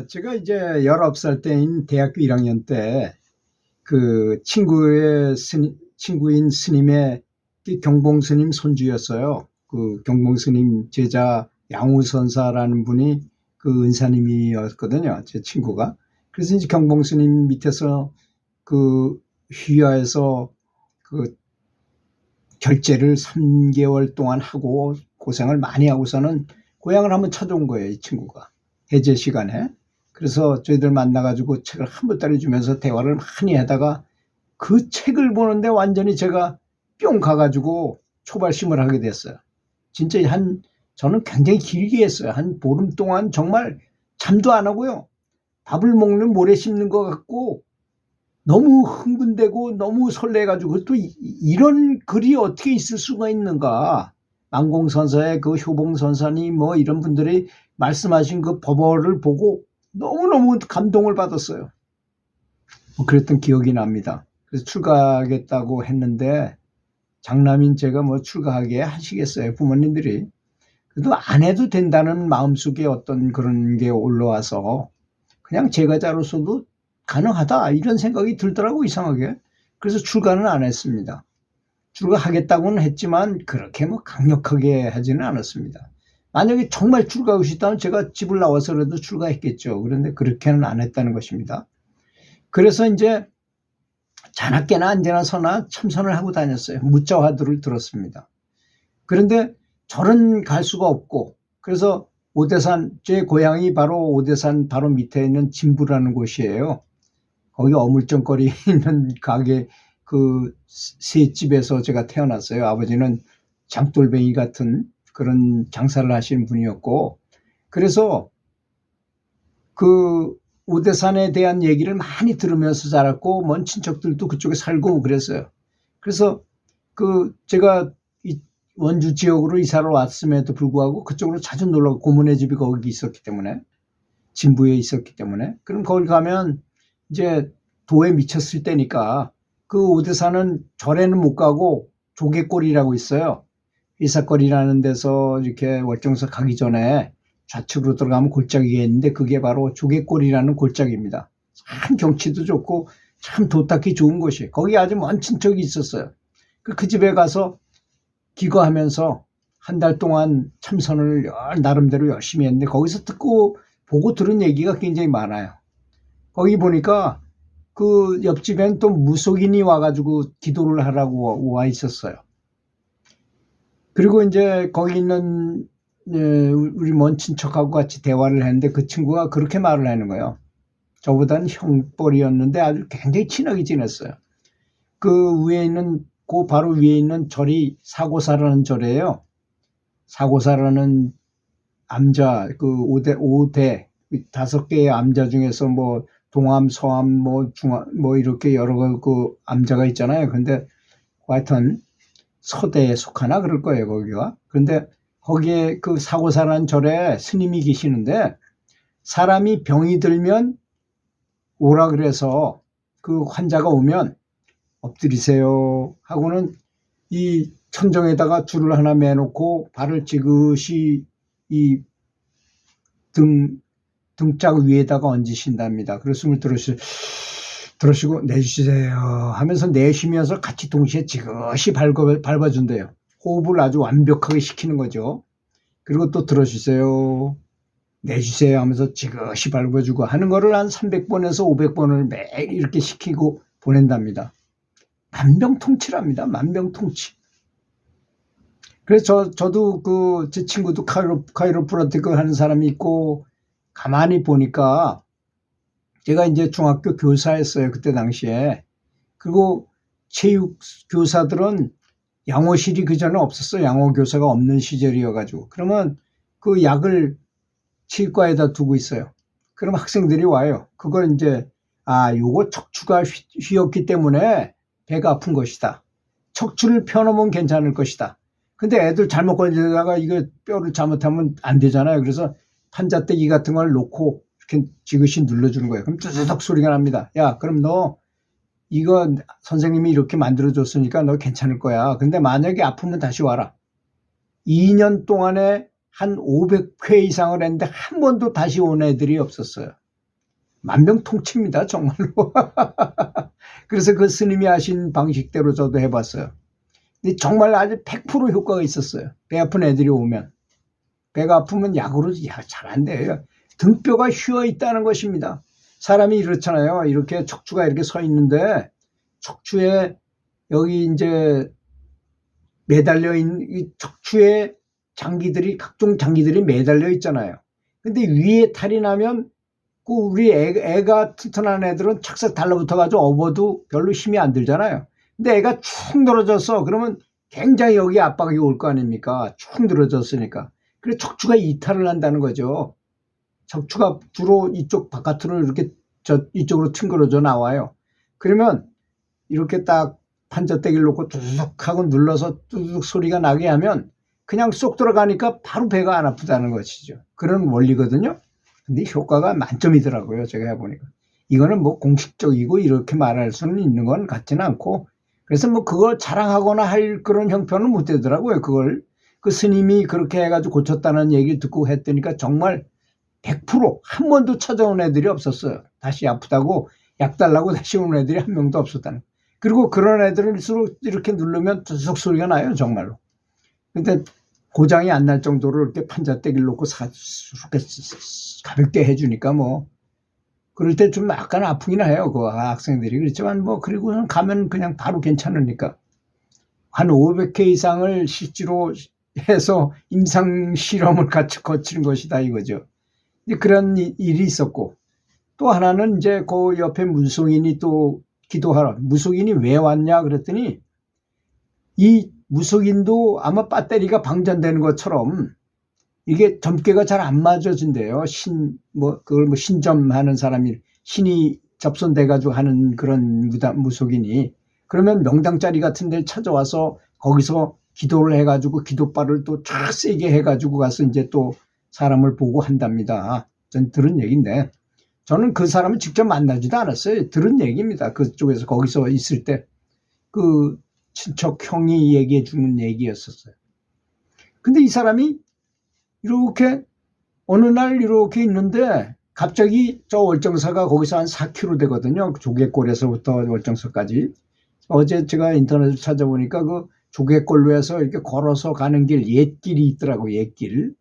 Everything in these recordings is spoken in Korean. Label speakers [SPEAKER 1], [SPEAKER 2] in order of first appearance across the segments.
[SPEAKER 1] 제가 이제 19살 때인 대학교 1학년 때 그 친구인 스님의 경봉 스님 손주였어요. 그 경봉 스님 제자 양우선사라는 분이 그 은사님이었거든요. 제 친구가. 그래서 이제 경봉 스님 밑에서 그 휘하에서 그 결제를 3개월 동안 하고 고생을 많이 하고서는 고향을 한번 찾아온 거예요, 이 친구가. 해제 시간에. 그래서 저희들 만나가지고 책을 한 보따리 주면서 대화를 많이 하다가 그 책을 보는데 완전히 제가 뿅 가가지고 초발심을 하게 됐어요. 진짜 저는 굉장히 길게 했어요. 한 보름 동안 정말 잠도 안 하고요. 밥을 먹는 모래 씹는 것 같고 너무 흥분되고 너무 설레가지고 또 이런 글이 어떻게 있을 수가 있는가. 만공선사의 그 효봉선사님 뭐 이런 분들이 말씀하신 그 법어를 보고 너무너무 감동을 받았어요. 그랬던 기억이 납니다. 그래서 출가하겠다고 했는데 장남인 제가 뭐 출가하게 하시겠어요, 부모님들이. 그래도 안 해도 된다는 마음속에 어떤 그런 게 올라와서 그냥 제가자로서도 가능하다 이런 생각이 들더라고, 이상하게. 그래서 출가는 안 했습니다. 출가하겠다고는 했지만 그렇게 뭐 강력하게 하지는 않았습니다. 만약에 정말 출가하고 싶다면 제가 집을 나와서라도 출가했겠죠. 그런데 그렇게는 안 했다는 것입니다. 그래서 이제 자나깨나 안제나 서나 참선을 하고 다녔어요. 무자화두를 들었습니다. 그런데 절은 갈 수가 없고, 그래서 오대산, 제 고향이 바로 오대산 바로 밑에 있는 진부라는 곳이에요. 거기 어물쩡거리 있는 가게 그 셋집에서 제가 태어났어요. 아버지는 장돌뱅이 같은 그런 장사를 하시는 분이었고, 그래서 그 오대산에 대한 얘기를 많이 들으면서 자랐고, 먼 친척들도 그쪽에 살고 그랬어요. 그래서 그 제가 원주 지역으로 이사를 왔음에도 불구하고 그쪽으로 자주 놀러, 고모네 집이 거기 있었기 때문에, 진부에 있었기 때문에, 그럼 거기 가면 이제 도에 미쳤을 때니까 그 오대산은 절에는 못 가고 조개골이라고 있어요. 일사거리라는 데서 이렇게 월정사 가기 전에 좌측으로 들어가면 골짜기가 있는데 그게 바로 조개골이라는 골짜기입니다. 참 경치도 좋고 참 도닦기 좋은 곳이에요. 거기 아주 먼 친척이 있었어요. 그 집에 가서 기거하면서 한 달 동안 참선을 나름대로 열심히 했는데 거기서 듣고 보고 들은 얘기가 굉장히 많아요. 거기 보니까 그 옆집엔 또 무속인이 와가지고 기도를 하라고 와 있었어요. 그리고 이제 거기 있는 우리 먼 친척하고 같이 대화를 했는데 그 친구가 그렇게 말을 하는 거예요. 저보다는 형벌이었는데 아주 굉장히 친하게 지냈어요. 그 위에 있는, 그 바로 위에 있는 절이 사고사라는 절이에요. 사고사라는 암자, 그 5대 5개의 암자 중에서 뭐 동암, 서암, 뭐 중암, 뭐 이렇게 여러 그 암자가 있잖아요. 근데 하여튼 서대에 속하나 그럴 거예요, 거기가. 그런데 거기에 그 사고사라는 절에 스님이 계시는데 사람이 병이 들면 오라 그래서 그 환자가 오면 엎드리세요 하고는 이 천정에다가 줄을 하나 매놓고 발을 지그시 이 등짝 위에다가 얹으신답니다. 그래서 숨을 들으시고 내쉬세요 하면서 내쉬면서 같이 동시에 지그시 밟아준대요. 호흡을 아주 완벽하게 시키는 거죠. 그리고 또 들어주세요, 내쉬세요 하면서 지그시 밟아주고 하는 거를 한 300번에서 500번을 매일 이렇게 시키고 보낸답니다. 만병통치랍니다. 만병통치. 그래서 저도 제 친구도 카이로프라틱 하는 사람이 있고 가만히 보니까 제가 이제 중학교 교사였어요. 그때 당시에. 그리고 체육 교사들은 양호실이 그 전에 없었어요. 양호 교사가 없는 시절이어가지고. 그러면 그 약을 치과에다 두고 있어요. 그럼 학생들이 와요. 그걸 이제 요거 척추가 휘었기 때문에 배가 아픈 것이다. 척추를 펴놓으면 괜찮을 것이다. 근데 애들 잘못 걸리다가 이거 뼈를 잘못하면 안 되잖아요. 그래서 판자떼기 같은 걸 놓고 이렇게 지그시 눌러주는 거예요. 그럼 뚜두둑 소리가 납니다. 야, 그럼 너 이거 선생님이 이렇게 만들어줬으니까 너 괜찮을 거야. 근데 만약에 아프면 다시 와라. 2년 동안에 한 500회 이상을 했는데 한 번도 다시 온 애들이 없었어요. 만병통치입니다, 정말로. 그래서 그 스님이 하신 방식대로 저도 해봤어요. 근데 정말 아주 100% 효과가 있었어요. 배 아픈 애들이 오면. 배가 아프면 약으로 잘 안 돼요. 등뼈가 휘어 있다는 것입니다. 사람이 이렇잖아요. 이렇게 척추가 이렇게 서 있는데 척추에 여기 이제 매달려 있는 이 척추에 장기들이 각종 장기들이 매달려 있잖아요. 근데 위에 탈이 나면 그 우리 애가 튼튼한 애들은 착착 달라붙어가지고 업어도 별로 힘이 안 들잖아요. 근데 애가 축 늘어졌어. 그러면 굉장히 여기 압박이 올 거 아닙니까? 축 늘어졌으니까. 그래서 척추가 이탈을 한다는 거죠. 척추가 주로 이쪽 바깥으로 이렇게 이쪽으로 튕겨져 나와요. 그러면 이렇게 딱 판자대기를 놓고 뚜둑 하고 눌러서 뚜둑 소리가 나게 하면 그냥 쏙 들어가니까 바로 배가 안 아프다는 것이죠. 그런 원리거든요. 근데 효과가 만점이더라고요. 제가 해보니까. 이거는 뭐 공식적이고 이렇게 말할 수는 있는 건 같지는 않고, 그래서 뭐 그걸 자랑하거나 할 그런 형편은 못 되더라고요. 그걸 그 스님이 그렇게 해가지고 고쳤다는 얘기를 듣고 했더니까 정말 100%한 번도 찾아온 애들이 없었어요. 다시 아프다고 약 달라고 다시 온 애들이 한 명도 없었다는. 그리고 그런 애들일수록 이렇게 누르면 두둑 소리가 나요, 정말로. 근데 고장이 안 날 정도로 이렇게 판자대기를 놓고 이렇게 가볍게 해주니까 뭐 그럴 때 좀 약간 아프긴 해요, 그 학생들이. 그렇지만 뭐 그리고는 가면 그냥 바로 괜찮으니까. 한 500회 이상을 실제로 해서 임상 실험을 같이 거치는 것이다 이거죠. 그런 일이 있었고, 또 하나는 이제 그 옆에 무속인이 또 기도하러, 무속인이 왜 왔냐 그랬더니 이 무속인도 아마 배터리가 방전되는 것처럼 이게 점괘가 잘 안 맞아진대요. 그걸 뭐 신점하는 사람이, 신이 접선돼가지고 하는 그런 무속인이. 그러면 명당자리 같은 데를 찾아와서 거기서 기도를 해가지고 기도발을 또 쫙 세게 해가지고 가서 이제 또 사람을 보고 한답니다. 전 들은 얘기인데, 저는 그 사람을 직접 만나지도 않았어요. 들은 얘기입니다. 그쪽에서 거기서 있을 때 그 친척 형이 얘기해 주는 얘기였었어요. 근데 이 사람이 이렇게 어느 날 이렇게 있는데 갑자기 저 월정사가 거기서 한 4km 되거든요. 조개골에서부터 월정사까지. 어제 제가 인터넷을 찾아보니까 그 조개골로에서 이렇게 걸어서 가는 길, 옛길이 있더라고. 옛길.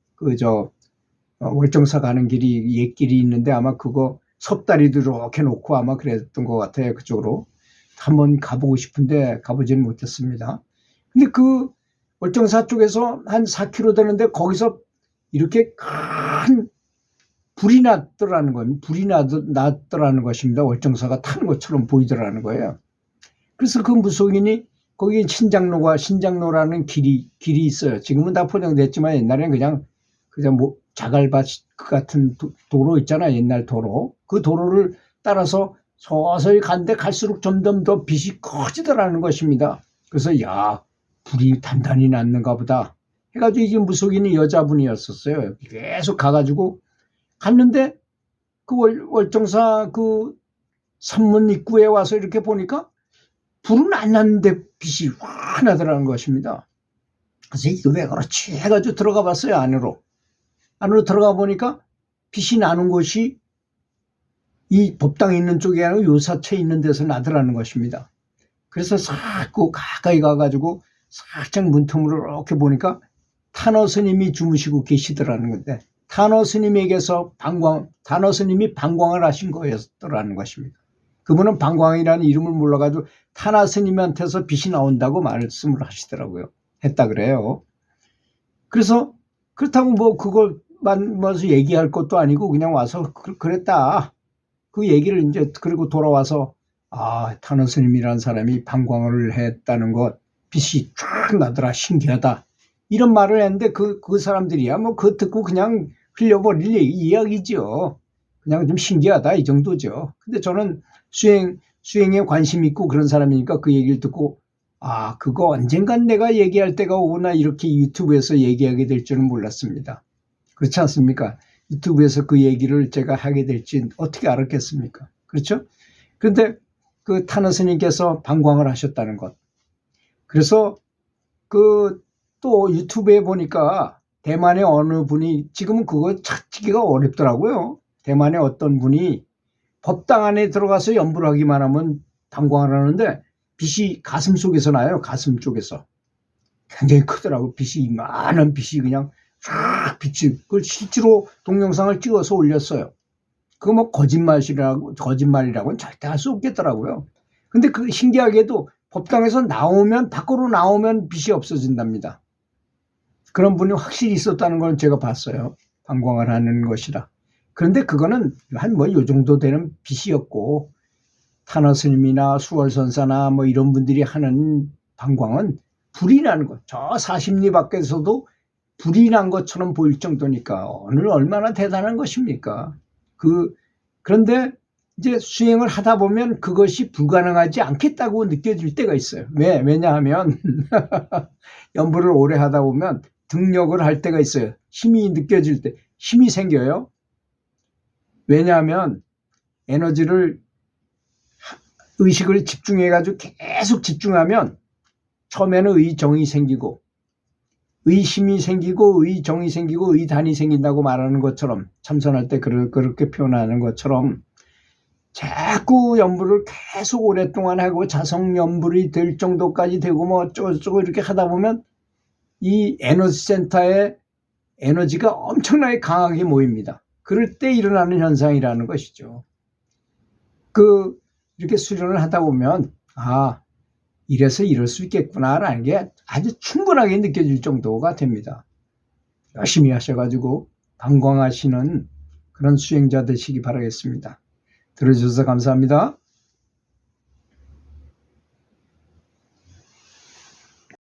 [SPEAKER 1] 월정사 가는 길이 옛길이 있는데 아마 그거 섭다리도 이렇게 놓고 아마 그랬던 것 같아요. 그쪽으로. 한번 가보고 싶은데 가보지는 못했습니다. 근데 그 월정사 쪽에서 한 4km 되는데 거기서 이렇게 큰 불이 났더라는 거예요. 불이 났더라는 것입니다. 월정사가 타는 것처럼 보이더라는 거예요. 그래서 그 무속인이 거기 신장로라는 길이 있어요. 지금은 다 포장됐지만 옛날에는 그냥 뭐 자갈밭 같은 도로 있잖아요. 옛날 도로. 그 도로를 따라서 서서히 간데 갈수록 점점 더 빛이 커지더라는 것입니다. 그래서 야, 불이 단단히 났는가 보다 해가지고 이게 무속인이 여자분이었었어요. 계속 가가지고 갔는데 그 월정사 그 산문 입구에 와서 이렇게 보니까 불은 안 났는데 빛이 확 나더라는 것입니다. 그래서 이거 왜 그렇지 해가지고 들어가 봤어요. 안으로 들어가 보니까 빛이 나는 곳이 이 법당에 있는 쪽이 아니고 요사체 있는 데서 나더라는 것입니다. 그래서 자꾸 가까이 가가지고 살짝 문틈으로 이렇게 보니까 탄어 스님이 주무시고 계시더라는 건데, 탄어 스님에게서 탄어 스님이 방광을 하신 거였더라는 것입니다. 그분은 방광이라는 이름을 몰라가지고 탄어 스님한테서 빛이 나온다고 말씀을 하시더라고요. 했다 그래요. 그래서 그렇다고 뭐 그걸 만나서 얘기할 것도 아니고 그냥 와서 그랬다. 그 얘기를 이제 그리고 돌아와서 탄어 스님이라는 사람이 방광을 했다는 것, 빛이 쫙 나더라, 신기하다. 이런 말을 했는데 그 사람들이야 뭐 그거 듣고 그냥 흘려버릴 이야기죠. 그냥 좀 신기하다 이 정도죠. 근데 저는 수행에 관심 있고 그런 사람이니까 그 얘기를 듣고 그거 언젠간 내가 얘기할 때가 오구나 이렇게 유튜브에서 얘기하게 될 줄은 몰랐습니다. 그렇지 않습니까? 유튜브에서 그 얘기를 제가 하게 될지 어떻게 알았겠습니까? 그렇죠? 그런데 그 탄어 스님께서 방광을 하셨다는 것. 그래서 또 유튜브에 보니까 대만의 어느 분이 지금은 그거 찾기가 어렵더라고요. 대만의 어떤 분이 법당 안에 들어가서 연부를 하기만 하면 방광을 하는데 빛이 가슴 속에서 나요. 가슴 쪽에서. 굉장히 크더라고. 빛이 많은 빛이 그냥 쫙 빛이 그걸 실제로 동영상을 찍어서 올렸어요. 그거 뭐 거짓말이라고는 절대 할 수 없겠더라고요. 근데 그 신기하게도 법당에서 나오면 밖으로 나오면 빛이 없어진답니다. 그런 분이 확실히 있었다는 걸 제가 봤어요. 방광을 하는 것이라. 그런데 그거는 한 뭐 요 정도 되는 빛이었고 타너 스님이나 수월선사나 뭐 이런 분들이 하는 방광은 불이 나는 것. 저 40리 밖에서도 불이 난 것처럼 보일 정도니까 오늘 얼마나 대단한 것입니까? 그런데 이제 수행을 하다 보면 그것이 불가능하지 않겠다고 느껴질 때가 있어요. 왜냐하면 연부를 오래 하다 보면 등력을 할 때가 있어요. 힘이 느껴질 때 힘이 생겨요. 왜냐하면 의식을 집중해가지고 계속 집중하면 처음에는 의정이 생기고 의심이 생기고 의정이 생기고 의단이 생긴다고 말하는 것처럼 참선할 때 그렇게 표현하는 것처럼 자꾸 연부를 계속 오랫동안 하고 자성연불이 될 정도까지 되고 뭐 어쩌고저쩌고 이렇게 하다 보면 이 에너지 센터에 에너지가 엄청나게 강하게 모입니다. 그럴 때 일어나는 현상이라는 것이죠. 이렇게 수련을 하다 보면 이래서 이럴 수 있겠구나라는 게 아주 충분하게 느껴질 정도가 됩니다. 열심히 하셔가지고 방광하시는 그런 수행자 되시기 바라겠습니다. 들어주셔서 감사합니다.